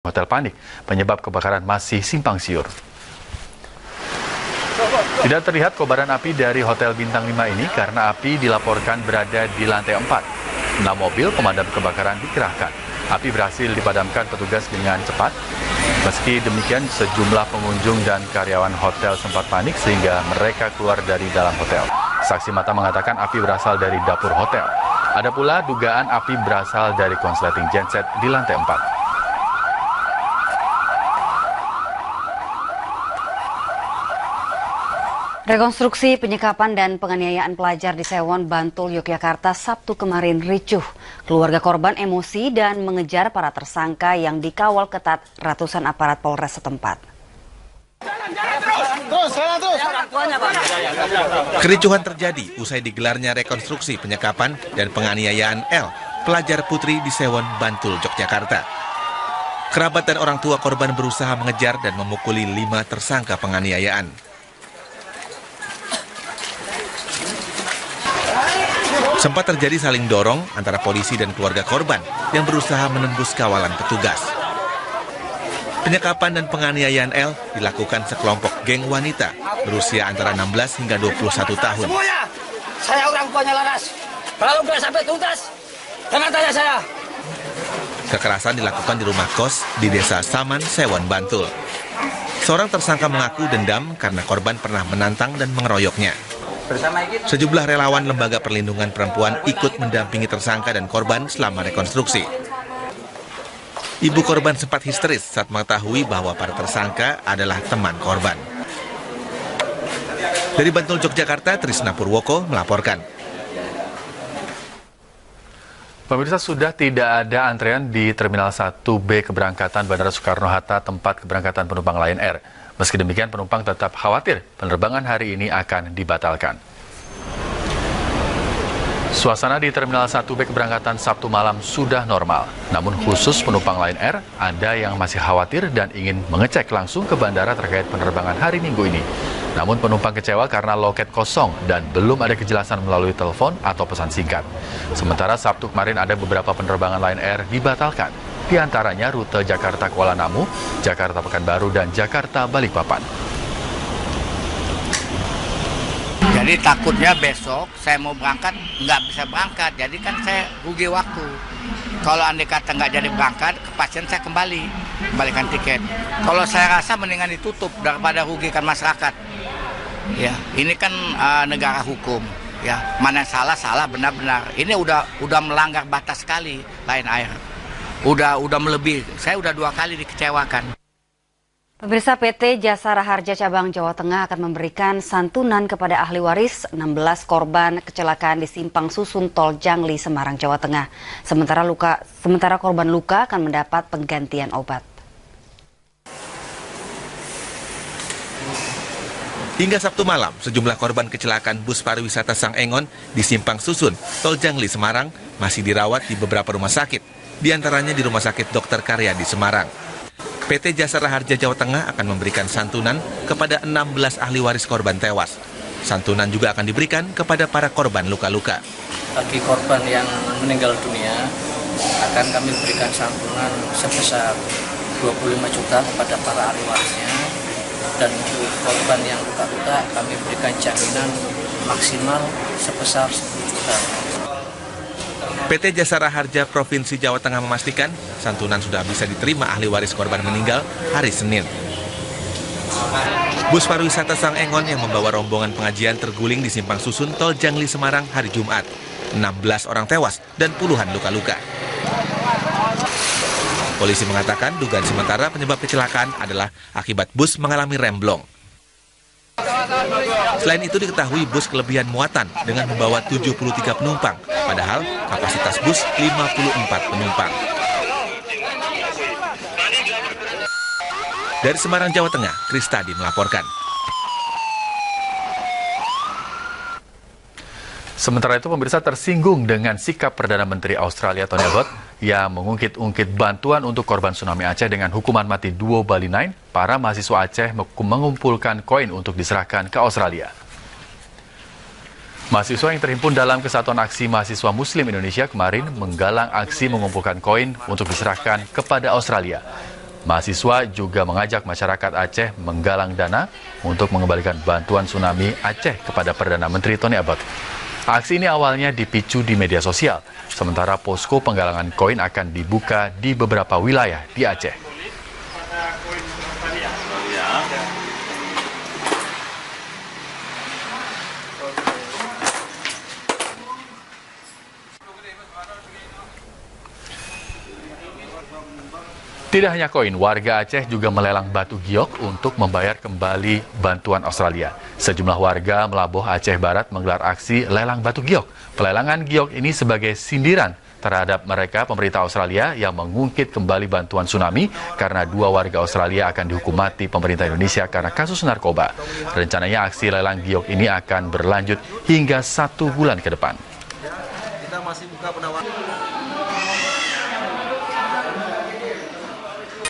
Hotel panik, penyebab kebakaran masih simpang siur. Tidak terlihat kobaran api dari Hotel Bintang 5 ini karena api dilaporkan berada di lantai 4. 6 mobil pemadam kebakaran dikerahkan. Api berhasil dipadamkan petugas dengan cepat. Meski demikian, sejumlah pengunjung dan karyawan hotel sempat panik sehingga mereka keluar dari dalam hotel. Saksi mata mengatakan api berasal dari dapur hotel. Ada pula dugaan api berasal dari konsleting genset di lantai 4. Rekonstruksi penyekapan dan penganiayaan pelajar di Sewon, Bantul, Yogyakarta Sabtu kemarin ricuh. Keluarga korban emosi dan mengejar para tersangka yang dikawal ketat ratusan aparat Polres setempat. Kericuhan terjadi usai digelarnya rekonstruksi penyekapan dan penganiayaan L, pelajar putri di Sewon, Bantul, Yogyakarta. Kerabat dan orang tua korban berusaha mengejar dan memukuli 5 tersangka penganiayaan. Sempat terjadi saling dorong antara polisi dan keluarga korban yang berusaha menembus kawalan petugas. Penyekapan dan penganiayaan L dilakukan sekelompok geng wanita berusia antara 16 hingga 21 tahun. Semuanya, saya orang tuanya Laras. Kalau nggak sampai tuntas, jangan tanya saya. Kekerasan dilakukan di rumah kos di Desa Saman, Sewon, Bantul. Seorang tersangka mengaku dendam karena korban pernah menantang dan mengeroyoknya. Sejumlah relawan Lembaga Perlindungan Perempuan ikut mendampingi tersangka dan korban selama rekonstruksi. Ibu korban sempat histeris saat mengetahui bahwa para tersangka adalah teman korban. Dari Bantul, Yogyakarta, Trisna Purwoko melaporkan. Pemirsa, sudah tidak ada antrean di Terminal 1B keberangkatan Bandara Soekarno-Hatta tempat keberangkatan penumpang Lion Air. Meski demikian, penumpang tetap khawatir penerbangan hari ini akan dibatalkan. Suasana di Terminal 1B keberangkatan Sabtu malam sudah normal. Namun khusus penumpang Lion Air, ada yang masih khawatir dan ingin mengecek langsung ke bandara terkait penerbangan hari Minggu ini. Namun penumpang kecewa karena loket kosong dan belum ada kejelasan melalui telepon atau pesan singkat. Sementara Sabtu kemarin ada beberapa penerbangan Lion Air dibatalkan. Di antaranya rute Jakarta-Kuala Namu, Jakarta-Pekanbaru, dan Jakarta-Balikpapan. Jadi takutnya besok saya mau berangkat, nggak bisa berangkat. Jadi kan saya rugi waktu. Kalau andai kata nggak jadi berangkat, kepastian saya kembalikan tiket. Kalau saya rasa mendingan ditutup daripada rugikan masyarakat. Ya, ini kan negara hukum. Ya, mana salah benar-benar. Ini udah melanggar batas sekali Lion Air. Udah melebihi. Saya udah 2 kali dikecewakan. Pemirsa, PT Jasa Raharja Cabang Jawa Tengah akan memberikan santunan kepada ahli waris 16 korban kecelakaan di Simpang Susun Tol Jangli, Semarang, Jawa Tengah. Sementara korban luka akan mendapat penggantian obat. Hingga Sabtu malam, sejumlah korban kecelakaan bus pariwisata Sang Engon di Simpang Susun, Tol Jangli, Semarang masih dirawat di beberapa rumah sakit. Di antaranya di Rumah Sakit Dr. Karya di Semarang. PT Jasa Raharja Jawa Tengah akan memberikan santunan kepada 16 ahli waris korban tewas. Santunan juga akan diberikan kepada para korban luka-luka. Bagi korban yang meninggal dunia, akan kami berikan santunan sebesar 25 juta kepada para ahli warisnya. Dan untuk korban yang luka-luka, kami berikan jaminan maksimal sebesar 10 juta. PT Jasa Raharja Provinsi Jawa Tengah memastikan santunan sudah bisa diterima ahli waris korban meninggal hari Senin. Bus pariwisata Sang Engon yang membawa rombongan pengajian terguling di Simpang Susun Tol Jangli, Semarang hari Jumat. 16 orang tewas dan puluhan luka-luka. Polisi mengatakan dugaan sementara penyebab kecelakaan adalah akibat bus mengalami remblong. Selain itu diketahui bus kelebihan muatan dengan membawa 73 penumpang, padahal kapasitas bus 54 penumpang. Dari Semarang, Jawa Tengah, Kristadi melaporkan. Sementara itu, pemirsa tersinggung dengan sikap Perdana Menteri Australia Tony Abbott yang mengungkit-ungkit bantuan untuk korban tsunami Aceh dengan hukuman mati duo Bali 9. Para mahasiswa Aceh mengumpulkan koin untuk diserahkan ke Australia. Mahasiswa yang terhimpun dalam Kesatuan Aksi Mahasiswa Muslim Indonesia kemarin menggalang aksi mengumpulkan koin untuk diserahkan kepada Australia. Mahasiswa juga mengajak masyarakat Aceh menggalang dana untuk mengembalikan bantuan tsunami Aceh kepada Perdana Menteri Tony Abbott. Aksi ini awalnya dipicu di media sosial, sementara posko penggalangan koin akan dibuka di beberapa wilayah di Aceh. Tidak hanya koin, warga Aceh juga melelang batu giok untuk membayar kembali bantuan Australia. Sejumlah warga Melaboh Aceh Barat menggelar aksi lelang batu giok. Pelelangan giok ini sebagai sindiran terhadap mereka pemerintah Australia yang mengungkit kembali bantuan tsunami karena 2 warga Australia akan dihukum mati pemerintah Indonesia karena kasus narkoba. Rencananya aksi lelang giok ini akan berlanjut hingga 1 bulan ke depan. Kita masih buka penawaran.